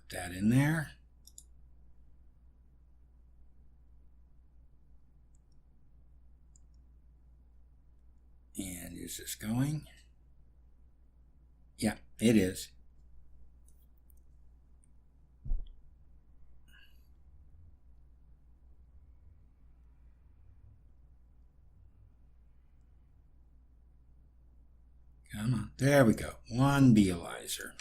Put that in there. And is this going? Yeah, it is. Come on. There we go. One Beealizer.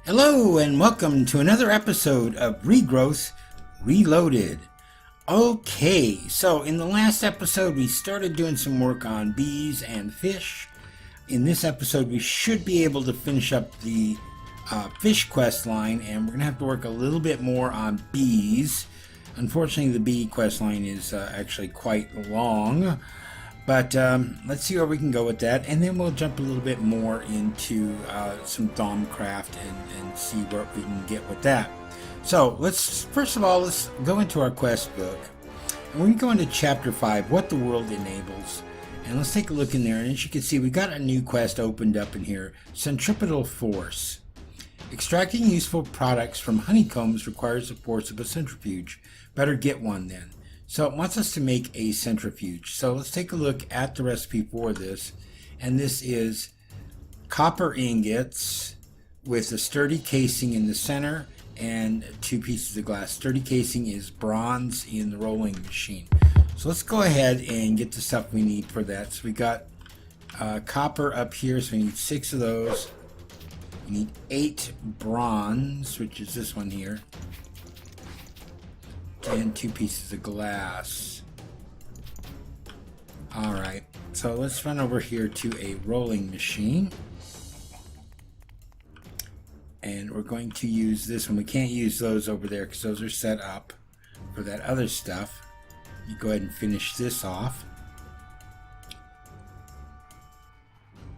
Hello and welcome to another episode of Regrowth Reloaded. Okay, so in the last episode we started doing some work on bees and fish. In this episode we should be able to finish up the fish quest line, and we're going to have to work a little bit more on bees. Unfortunately the bee quest line is actually quite long. But let's see where we can go with that, and then we'll jump a little bit more into some Thaumcraft and see what we can get with that. So let's go into our quest book, and we're going to go into chapter 5, what the world enables, and let's take a look in there. And as you can see, we got a new quest opened up in here, Centripetal Force. Extracting useful products from honeycombs requires the force of a centrifuge. Better get one then. So it wants us to make a centrifuge. So let's take a look at the recipe for this. And this is copper ingots with a sturdy casing in the center and 2 pieces of glass. Sturdy casing is bronze in the rolling machine. So let's go ahead and get the stuff we need for that. So we got copper up here, so we need 6 of those. We need 8 bronze, which is this one here. And 2 pieces of glass. Alright, so let's run over here to a rolling machine. And we're going to use this one. We can't use those over there because those are set up for that other stuff. You go ahead and finish this off.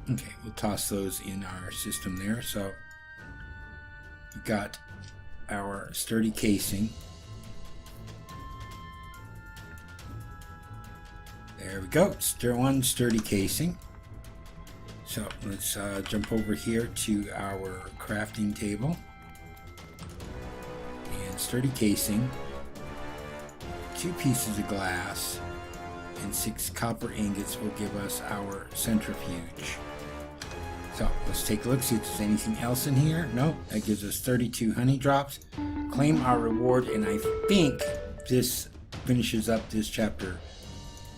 Okay, we'll toss those in our system there. So we've got our sturdy casing. There we go, one sturdy casing. So let's jump over here to our crafting table. And sturdy casing, 2 pieces of glass, and 6 copper ingots will give us our centrifuge. So let's take a look, see if there's anything else in here. Nope, that gives us 32 honey drops. Claim our reward, and I think this finishes up this chapter.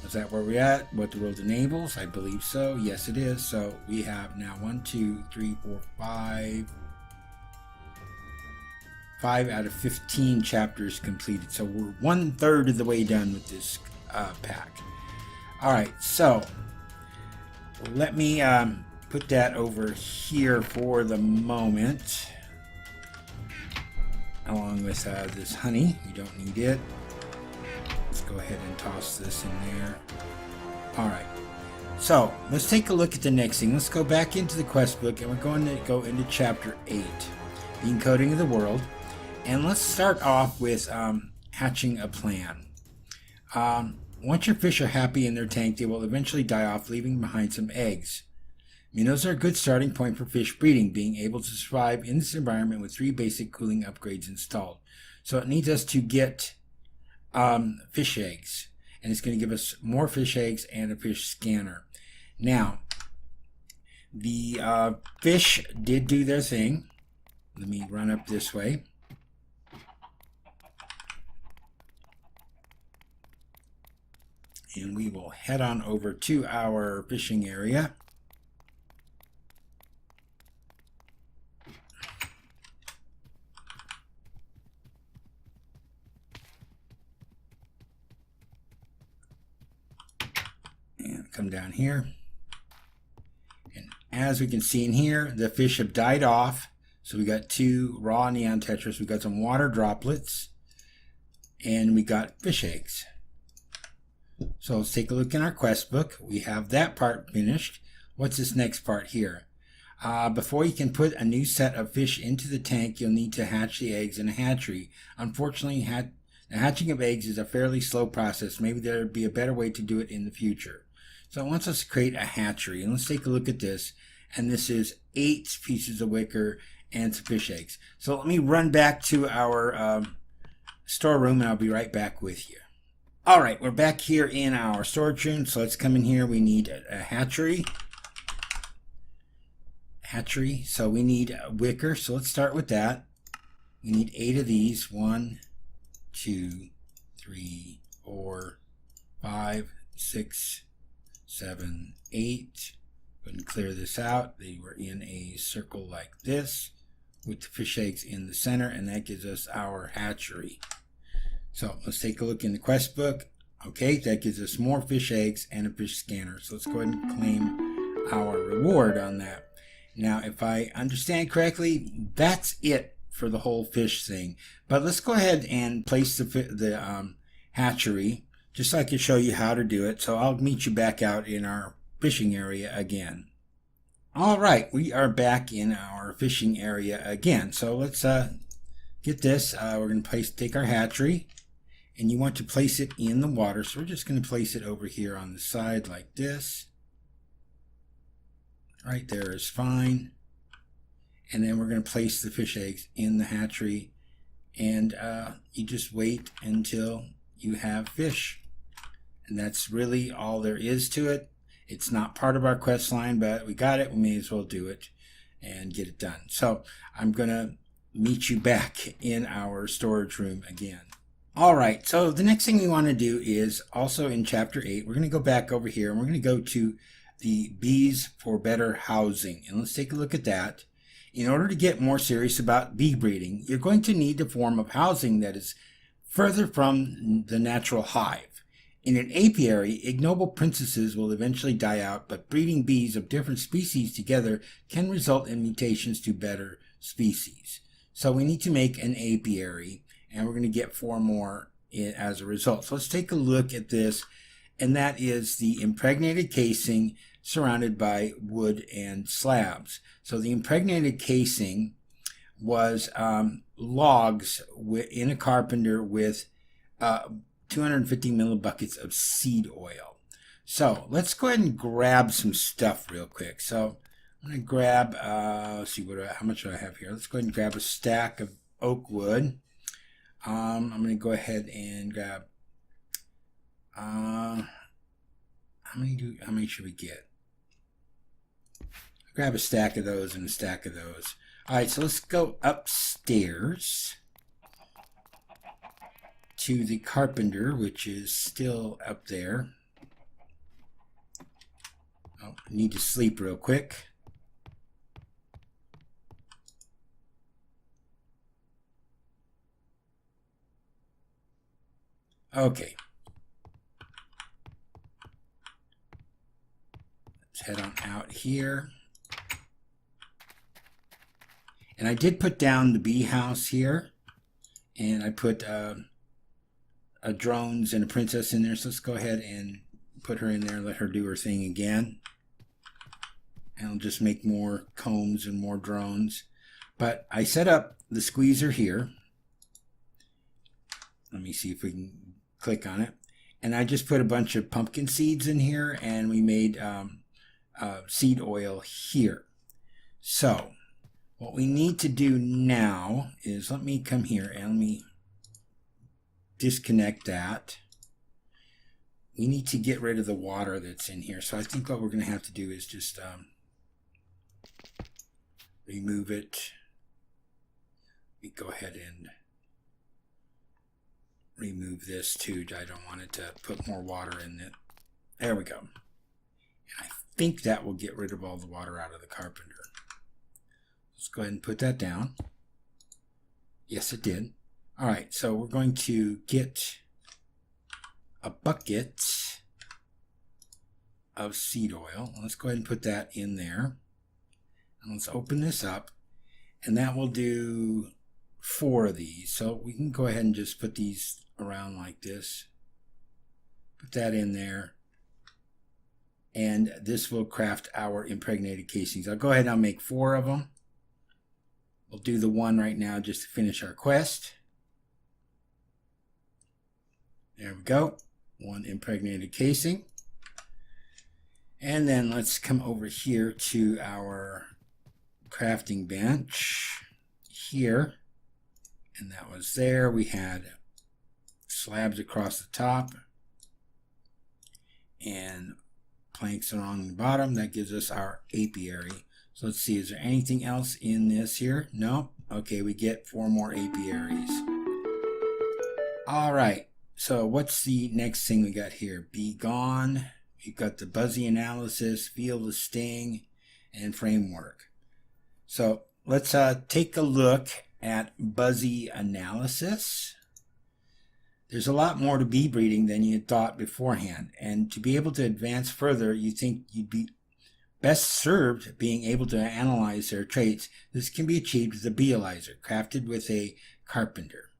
Is that where we're at? What the world enables? I believe so. Yes, it is. So we have now 1, 2, 3, 4, 5 out of 15 chapters completed. So we're 1/3 of the way done with this pack. All right. So let me put that over here for the moment, along with this honey. We don't need it. Go ahead and toss this in there. Alright, so let's take a look at the next thing. Let's go back into the quest book, and we're going to go into chapter 8, the encoding of the world. And let's start off with hatching a plan. Once your fish are happy in their tank, they will eventually die off, leaving behind some eggs. Minnows are a good starting point for fish breeding, being able to survive in this environment with 3 basic cooling upgrades installed. So it needs us to get fish eggs, and it's going to give us more fish eggs and a fish scanner. Now the fish did do their thing. Let me run up this way. And we will head on over to our fishing area. Come down here, and as we can see in here, the fish have died off. So we got 2 raw neon tetras, we got some water droplets, and we got fish eggs. So let's take a look in our quest book. We have that part finished. What's this next part here? Before you can put a new set of fish into the tank, you'll need to hatch the eggs in a hatchery. Unfortunately, the hatching of eggs is a fairly slow process. Maybe there would be a better way to do it in the future. So it wants us to create a hatchery. And let's take a look at this. And this is 8 pieces of wicker and some fish eggs. So let me run back to our storeroom and I'll be right back with you. All right, we're back here in our storage room. So let's come in here. We need a hatchery. So we need wicker. So let's start with that. We need 8 of these. 1, 2, 3, 4, 5, 6, 7, 8. Go ahead and clear this out. They were in a circle like this with the fish eggs in the center, and that gives us our hatchery. So let's take a look in the quest book. Okay, that gives us more fish eggs and a fish scanner. So let's go ahead and claim our reward on that. Now, if I understand correctly, that's it for the whole fish thing. But let's go ahead and place the hatchery, just so I can show you how to do it. So I'll meet you back out in our fishing area again. All right, we are back in our fishing area again. So let's get this. We're going to take our hatchery, and you want to place it in the water. So we're just going to place it over here on the side like this. Right there is fine. And then we're going to place the fish eggs in the hatchery, and you just wait until you have fish. And that's really all there is to it. It's not part of our quest line, but we got it. We may as well do it and get it done. So I'm going to meet you back in our storage room again. All right, so the next thing we want to do is also in chapter 8, we're going to go back over here and we're going to go to the bees for better housing. And let's take a look at that. In order to get more serious about bee breeding, you're going to need a form of housing that is further from the natural hive. In an apiary, ignoble princesses will eventually die out, but breeding bees of different species together can result in mutations to better species. So we need to make an apiary, and we're going to get 4 more as a result. So let's take a look at this, and that is the impregnated casing surrounded by wood and slabs. So the impregnated casing was logs in a carpenter with 250 millibuckets of seed oil. So let's go ahead and grab some stuff real quick. So I'm going to grab, let's see, how much do I have here? Let's go ahead and grab a stack of oak wood. I'm going to go ahead and grab, how many should we get? Grab a stack of those and a stack of those. All right, so let's go upstairs to the carpenter, which is still up there. Oh, I need to sleep real quick. Okay. Let's head on out here. And I did put down the bee house here, and I put a drones and a princess in there. So let's go ahead and put her in there and let her do her thing again. And I'll just make more combs and more drones. But I set up the squeezer here. Let me see if we can click on it. And I just put a bunch of pumpkin seeds in here, and we made seed oil here. So what we need to do now is, let me come here and let me disconnect that. We need to get rid of the water that's in here. So I think what we're going to have to do is just remove it. We go ahead and remove this too. I don't want it to put more water in it. There we go. And I think that will get rid of all the water out of the carpenter. Let's go ahead and put that down. Yes, it did. All right, so we're going to get a bucket of seed oil. Let's go ahead and put that in there. And let's open this up, and that will do 4 of these. So we can go ahead and just put these around like this. Put that in there. and this will craft our impregnated casings. I'll go ahead and I'll make 4 of them. We'll do the one right now just to finish our quest. There we go. 1 impregnated casing. And then let's come over here to our crafting bench here. And that was there. We had slabs across the top and planks along the bottom. That gives us our apiary. So let's see, is there anything else in this here? No? Okay, we get 4 more apiaries. All right, so what's the next thing we got here? Be gone. We've got the Buzzy analysis, feel the sting, and framework. So let's take a look at Buzzy analysis. There's a lot more to bee breeding than you had thought beforehand, and to be able to advance further, you think you'd be best served being able to analyze their traits. This can be achieved with a beealyzer, crafted with a carpenter.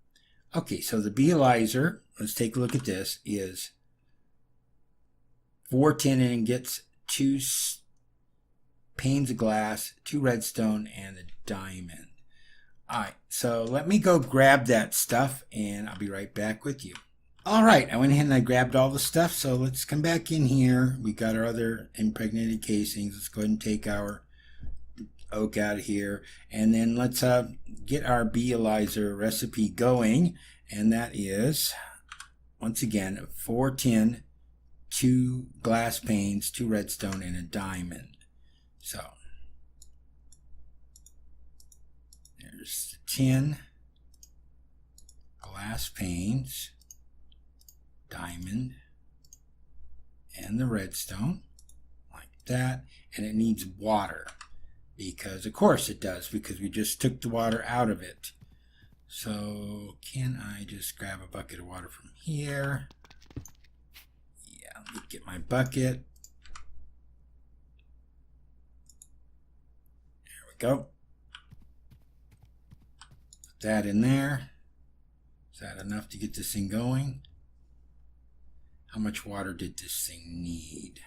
Okay, so the beealyzer, let's take a look at this, is 4 tin and gets 2 panes of glass, 2 redstone, and a diamond. Alright, so let me go grab that stuff and I'll be right back with you. Alright, I went ahead and I grabbed all the stuff, so let's come back in here. We got our other impregnated casings. Let's go ahead and take our oak out of here, and then let's get our beealyzer recipe going, and that is, once again, 4 tin, 2 glass panes, 2 redstone, and a diamond. So there's the tin, glass panes, diamond, and the redstone, like that. And it needs water, because of course it does, because we just took the water out of it. So can I just grab a bucket of water from here? Yeah, let me get my bucket. There we go. Put that in there. Is that enough to get this thing going? How much water did this thing need?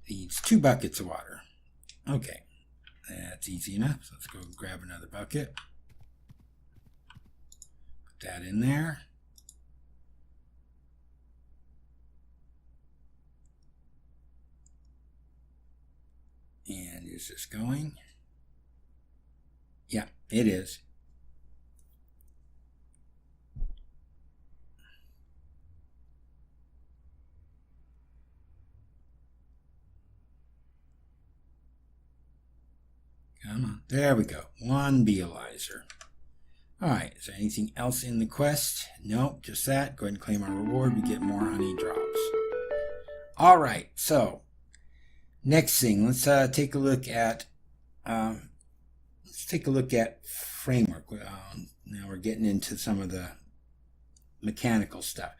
It needs 2 buckets of water. Okay, that's easy enough. So let's go grab another bucket. Put that in there. And is this going? Yeah, it is. Come on. There we go. 1 beealyzer. Alright, is there anything else in the quest? Nope, just that. Go ahead and claim our reward. We get more honey drops. Alright, so next thing, let's take a look at framework. Now we're getting into some of the mechanical stuff.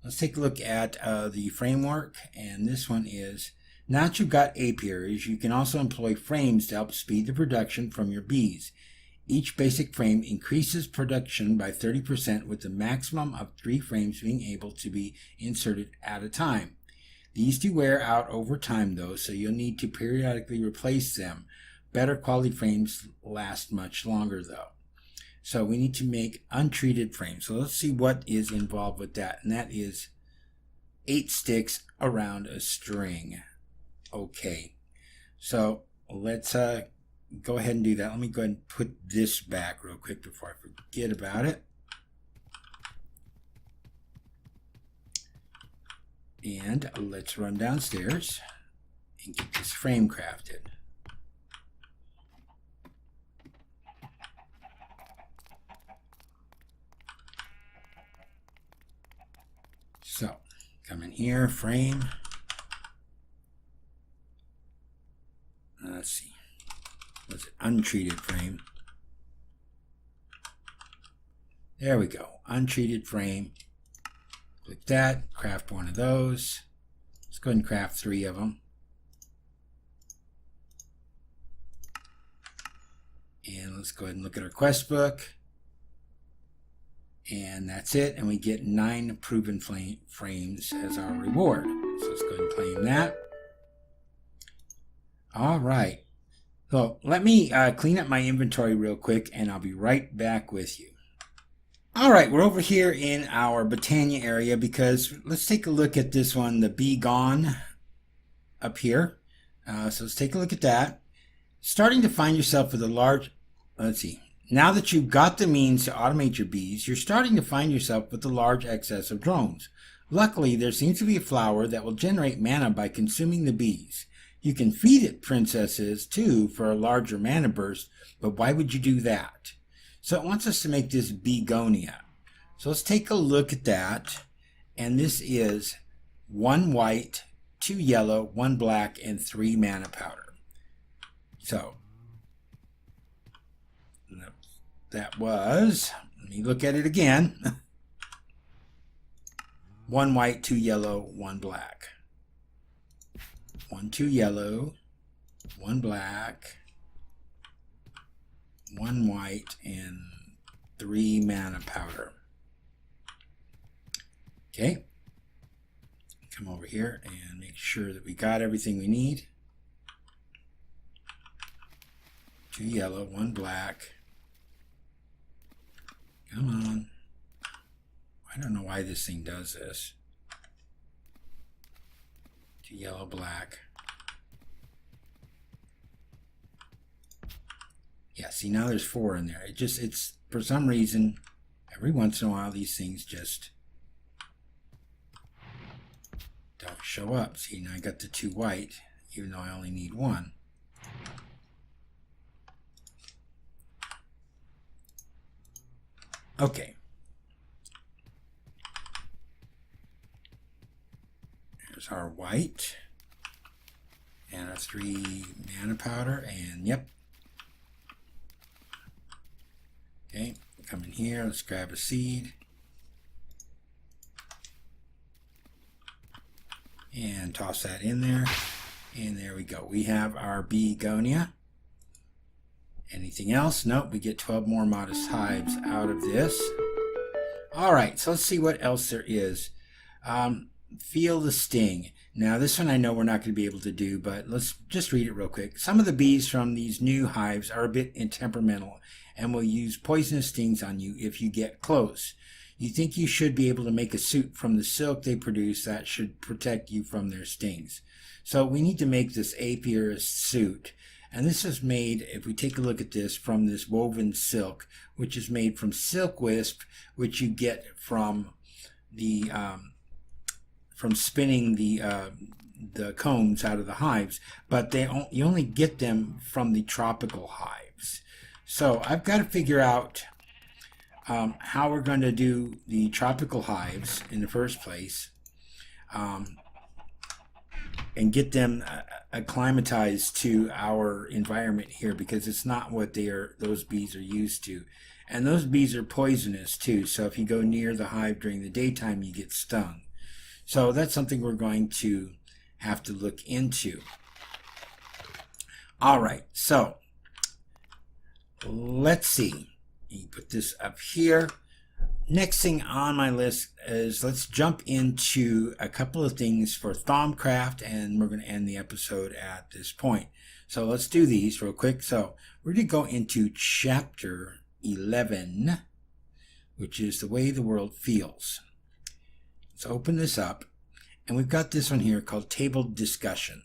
Let's take a look at the framework, and this one is, now that you've got apiaries, you can also employ frames to help speed the production from your bees. Each basic frame increases production by 30% with a maximum of 3 frames being able to be inserted at a time. These do wear out over time though, so you'll need to periodically replace them. Better quality frames last much longer though. So we need to make untreated frames. So let's see what is involved with that, and that is 8 sticks around a string. Okay, so let's go ahead and do that. Let me go ahead and put this back real quick before I forget about it. And let's run downstairs and get this frame crafted. So come in here, frame. Let's see. Was it untreated frame? There we go. Untreated frame. Click that. Craft 1 of those. Let's go ahead and craft 3 of them. And let's go ahead and look at our quest book. And that's it, and we get 9 proven frames as our reward. So let's go ahead and claim that. All right. So let me clean up my inventory real quick, and I'll be right back with you. All right, we're over here in our Botania area because let's take a look at this one, the Be Gone up here. So let's take a look at that. Starting to find yourself with a large, let's see. Now that you've got the means to automate your bees, you're starting to find yourself with a large excess of drones. Luckily, there seems to be a flower that will generate mana by consuming the bees. You can feed it princesses too for a larger mana burst, but why would you do that? So it wants us to make this begonia. So let's take a look at that. And this is 1 white, 2 yellow, 1 black, and 3 mana powder. So that was, let me look at it again. 1 white, 2 yellow, 1 black. 1, 2 yellow, 1 black, 1 white, and 3 mana powder. Okay. Come over here and make sure that we got everything we need. 2 yellow, 1 black. Come on. I don't know why this thing does this. 2 yellow, black. Yeah, see, now there's 4 in there. It's for some reason, every once in a while, these things just don't show up. See, now I got the 2 white, even though I only need 1. Okay. Here's our white and our 3 mana powder, and yep. Okay, come in here, let's grab a seed. And toss that in there. And there we go. We have our begonia. Anything else? Nope, we get 12 more modest hives out of this. Alright, so let's see what else there is. Feel the sting. Now this one I know we're not going to be able to do, but let's just read it real quick. Some of the bees from these new hives are a bit temperamental and will use poisonous stings on you if you get close. You think you should be able to make a suit from the silk they produce that should protect you from their stings. So we need to make this apiarist suit. And this is made, if we take a look at this, from this woven silk, which is made from silk wisp, which you get from the from spinning the combs out of the hives, but you only get them from the tropical hives. So I've got to figure out how we're going to do the tropical hives in the first place, and get them acclimatized to our environment here, because it's not what those bees are used to. And those bees are poisonous too, so if you go near the hive during the daytime, you get stung. So that's something we're going to have to look into. All right, so let's see. You put this up here. Next thing on my list is let's jump into a couple of things for Thaumcraft, and we're going to end the episode at this point. So let's do these real quick. So we're going to go into chapter 11, which is the way the world feels. Let's open this up, and we've got this one here called Table Discussions.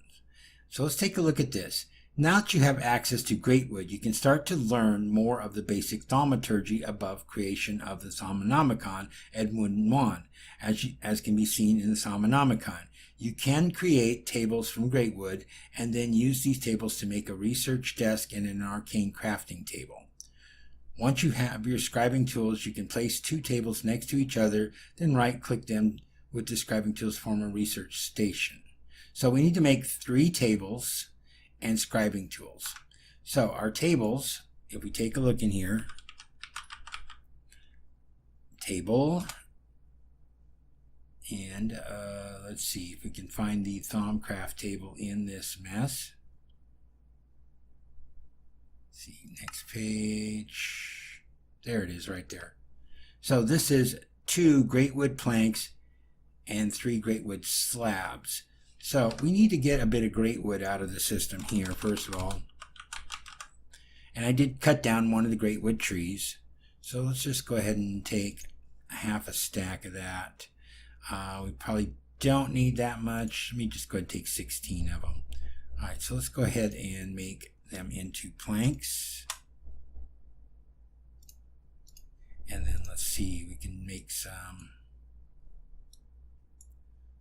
So let's take a look at this. Now that you have access to Greatwood, you can start to learn more of the basic thaumaturgy above creation of the Thaumonomicon Edmund 1, as can be seen in the Thaumonomicon. You can create tables from Greatwood and then use these tables to make a research desk and an arcane crafting table. Once you have your scribing tools, you can place 2 tables next to each other, then right-click them with the scribing tools to form a research station. So we need to make 3 tables and scribing tools. So our tables, if we take a look in here, table, and let's see if we can find the Thaumcraft table in this mess. Let's see, next page. There it is right there. So this is 2 great wood planks and 3 great wood slabs. So we need to get a bit of great wood out of the system here, first of all. And I did cut down one of the great wood trees. So let's just go ahead and take half a stack of that. We probably don't need that much. Let me just go ahead and take 16 of them. Alright, so let's go ahead and make them into planks. And then let's see, we can make some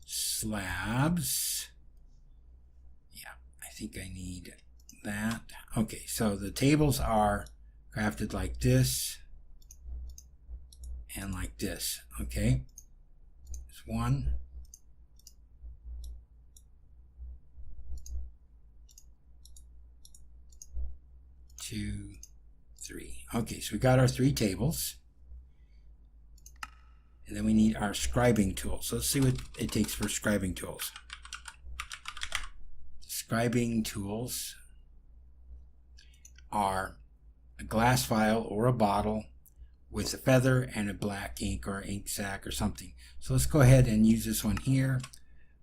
slabs. Yeah, I think I need that. Okay, so the tables are crafted like this and like this. Okay, there's 1, 2, 3. Okay, so we got our 3 tables. And then we need our scribing tools. So let's see what it takes for scribing tools. Scribing tools are a glass vial or a bottle with a feather and a black ink or ink sac or something. So let's go ahead and use this one here.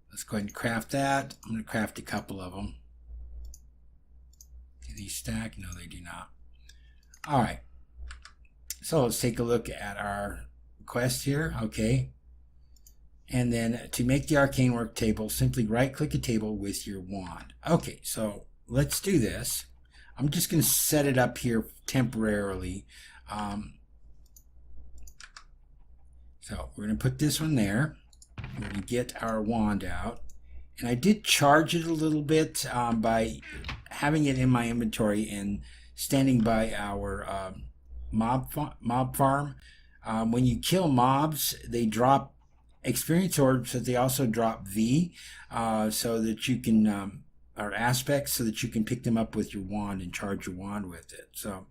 Let's go ahead and craft that. I'm going to craft a couple of them. Do these stack? No, they do not. All right. So let's take a look at our quest here. Okay, and then to make the arcane work table, simply right click a table with your wand. Okay, so let's do this. I'm just going to set it up here temporarily. So we're going to put this one there. We're going to get our wand out, and I did charge it a little bit by having it in my inventory and standing by our mob farm. When you kill mobs, they drop experience orbs, but they also drop V, so that you can, or aspects, so that you can pick them up with your wand and charge your wand with it. So,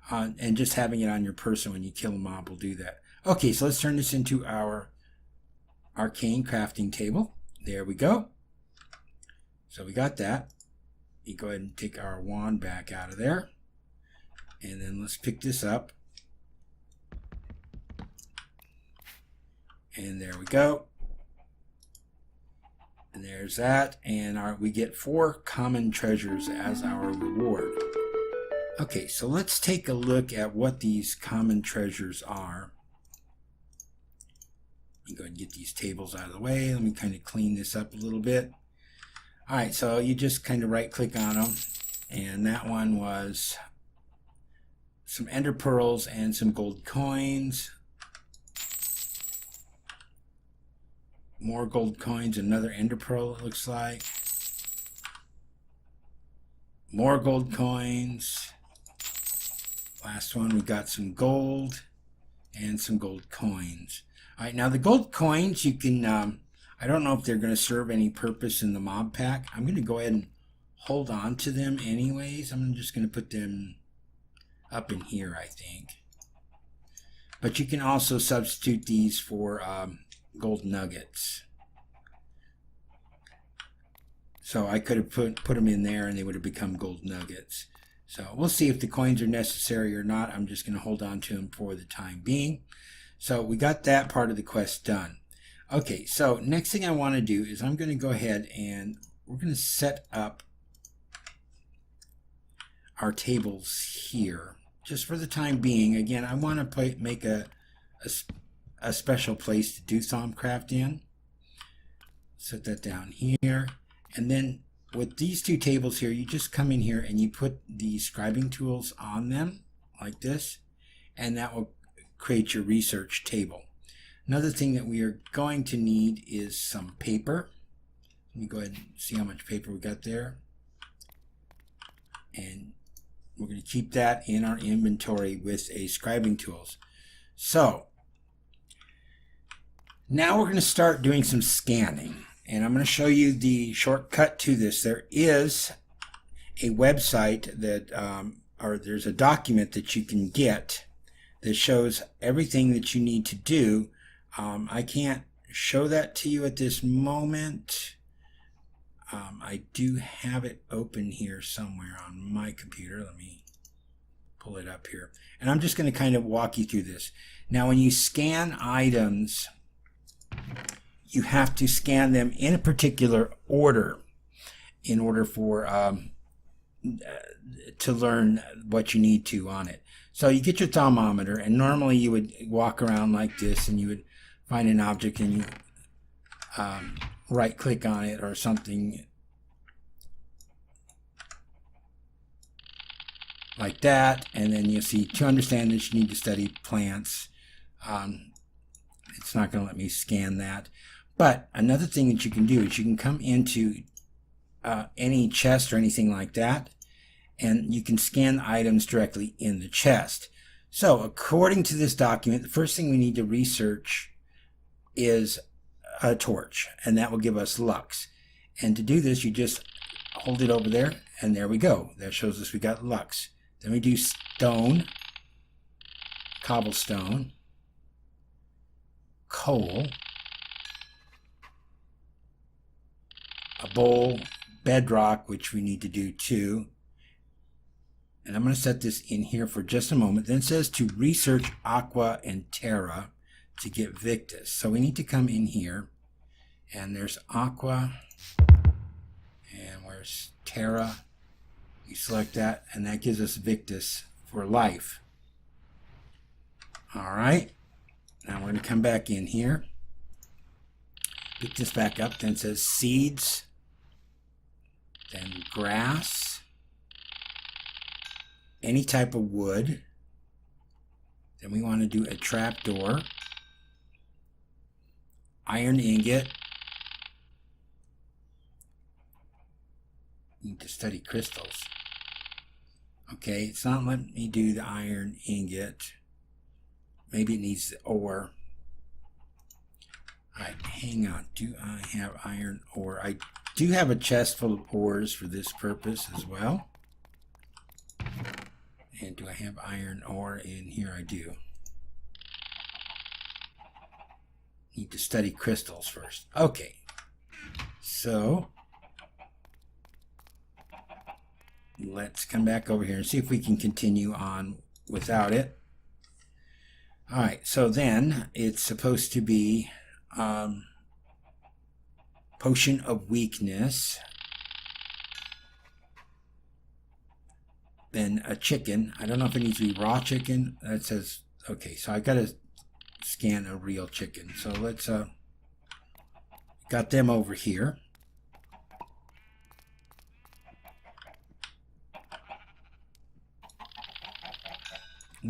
and just having it on your person when you kill a mob will do that. Okay, so let's turn this into our arcane crafting table. There we go. So we got that. You go ahead and take our wand back out of there, and then let's pick this up. And there we go. And there's that. And we get 4 common treasures as our reward. Okay, so let's take a look at what these common treasures are. Let me go ahead and get these tables out of the way. Let me kind of clean this up a little bit. Alright, so you just kind of right click on them. And that one was some ender pearls and some gold coins. More gold coins, another ender pearl, it looks like. More gold coins. Last one, we got some gold and some gold coins. All right, now the gold coins, you can, I don't know if they're going to serve any purpose in the mob pack. I'm going to go ahead and hold on to them anyways. I'm just going to put them up in here, I think. But you can also substitute these for gold nuggets. So I could have put them in there and they would have become gold nuggets. So we'll see if the coins are necessary or not. I'm just going to hold on to them for the time being. So we got that part of the quest done. Okay, so next thing I want to do is I'm going to go ahead and we're going to set up our tables here. Just for the time being, again, I want to make a special place to do Thaumcraft in. Set that down here. And then with these 2 tables here, you just come in here and you put the scribing tools on them like this, and that will create your research table. Another thing that we are going to need is some paper. Let me go ahead and see how much paper we got there. And we're going to keep that in our inventory with a scribing tools. So now we're going to start doing some scanning, and I'm going to show you the shortcut to this. There is a website that, or there's a document that you can get that shows everything that you need to do. I can't show that to you at this moment. I do have it open here somewhere on my computer. Let me pull it up here. And I'm just going to kind of walk you through this. Now, when you scan items, you have to scan them in a particular order in order for to learn what you need to on it. So you get your thermometer, and normally you would walk around like this, and you would find an object, and you right click on it or something like that, and then you see, to understand this you need to study plants. It's not going to let me scan that. But another thing that you can do is you can come into any chest or anything like that, and you can scan items directly in the chest. So according to this document, the first thing we need to research is a torch, and that will give us lux. And to do this, you just hold it over there, and there we go. That shows us we got lux. Then we do stone, cobblestone, coal, a bowl, bedrock, which we need to do too. And I'm going to set this in here for just a moment. Then it says to research aqua and terra to get victus. So we need to come in here, and there's aqua, and where's terra? You select that, and that gives us victus for life. All right. Now we're going to come back in here. Pick this back up. Then it says seeds, then grass, any type of wood. Then we want to do a trapdoor, iron ingot. Need to study crystals. Okay, it's not letting me do the iron ingot. Maybe it needs the ore. Alright, hang on. Do I have iron ore? I do have a chest full of ores for this purpose as well. And do I have iron ore in here? I do. Need to study crystals first. Okay. So let's come back over here and see if we can continue on without it. Alright, so then it's supposed to be potion of weakness, then a chicken. I don't know if it needs to be raw chicken. That says, okay, so I gotta scan a real chicken. So let's got them over here.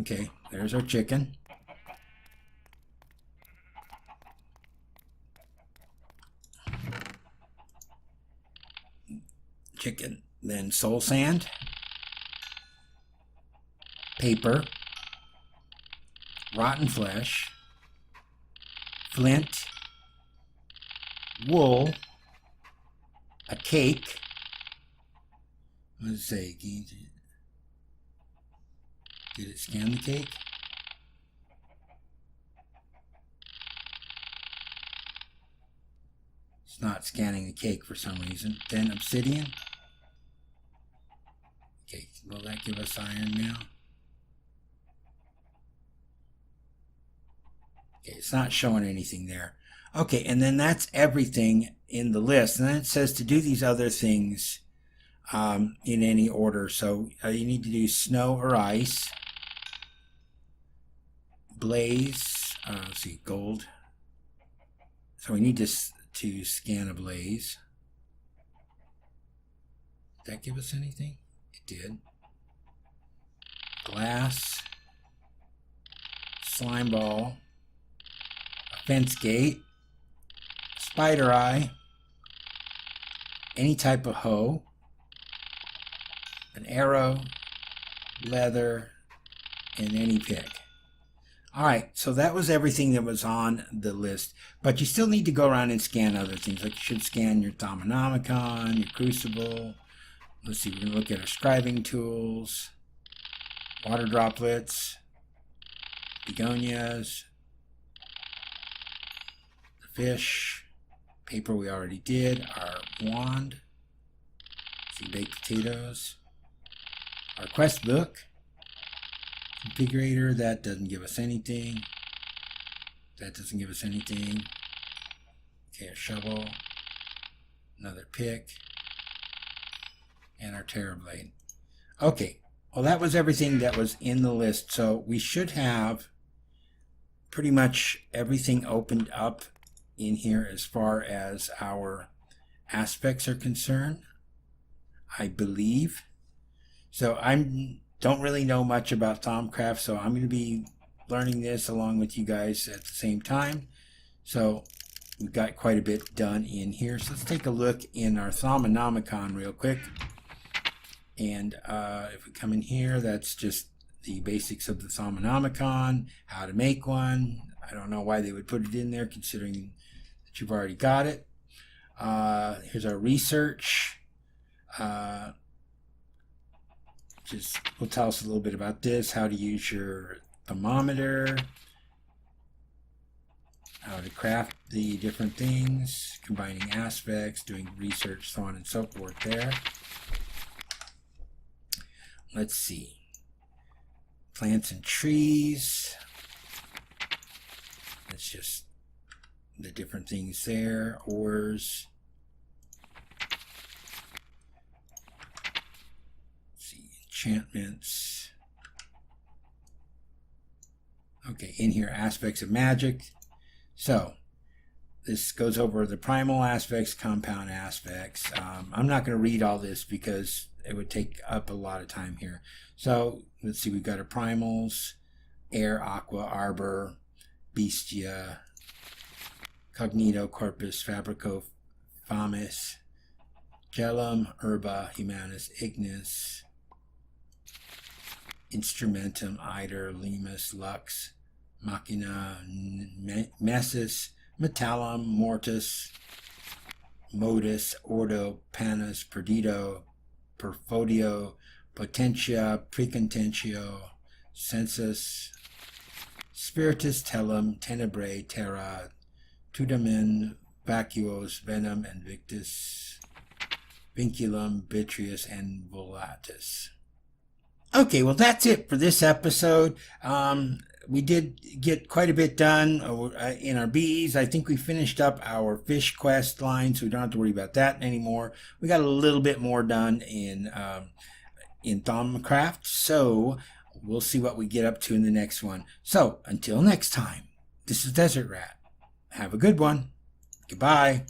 Okay, there's our chicken. Chicken, then soul sand, paper, rotten flesh, flint, wool, a cake. Let's say, did it scan the cake? It's not scanning the cake for some reason. Then obsidian. Okay, will that give us iron now? Okay, it's not showing anything there. Okay, and then that's everything in the list. And then it says to do these other things in any order. So you need to do snow or ice, blaze, let's see, gold. So we need to scan a blaze. Did that give us anything? It did. Glass, slime ball, a fence gate, spider eye, any type of hoe, an arrow, leather, and any pick. Alright, so that was everything that was on the list. But you still need to go around and scan other things. Like you should scan your Thaumanomicon, your Crucible. Let's see, we're going to look at our scribing tools, water droplets, begonias, the fish, paper we already did, our wand, see, baked potatoes, our quest book, Configurator, that doesn't give us anything. That doesn't give us anything. Okay, a shovel, another pick, and our terror blade. Okay, well that was everything that was in the list, so we should have pretty much everything opened up in here as far as our aspects are concerned, I believe. So I don't really know much about Thaumcraft, so I'm going to be learning this along with you guys at the same time. So we've got quite a bit done in here. So let's take a look in our Thaumonomicon real quick. And if we come in here, that's just the basics of the Thaumonomicon, how to make one. I don't know why they would put it in there considering that you've already got it. Here's our research. Just will tell us a little bit about this, how to use your thermometer, how to craft the different things, combining aspects, doing research, so on and so forth there. Let's see. Plants and trees. That's just the different things there. Ores. Let's see. Enchantments. Okay, in here, aspects of magic. So, this goes over the primal aspects, compound aspects. I'm not going to read all this because it would take up a lot of time here. So, let's see, we've got our primals, air, aqua, arbor, bestia, cognito, corpus, fabrico, famis, gelum, herba, humanus, ignis, instrumentum, iter, limus, lux, machina, messis, metallum, mortis, modus, ordo, panus, perdido, perfodio, potentia, precontentio, sensus, spiritus, tellum, tenebrae, terra, tudamen, vacuos, venom, and victus, vinculum, vitreous, and volatus. Okay, well that's it for this episode. We did get quite a bit done in our bees. I think we finished up our fish quest line, so we don't have to worry about that anymore. We got a little bit more done in Thaumcraft, so we'll see what we get up to in the next one. So until next time, this is Desert Rat. Have a good one. Goodbye.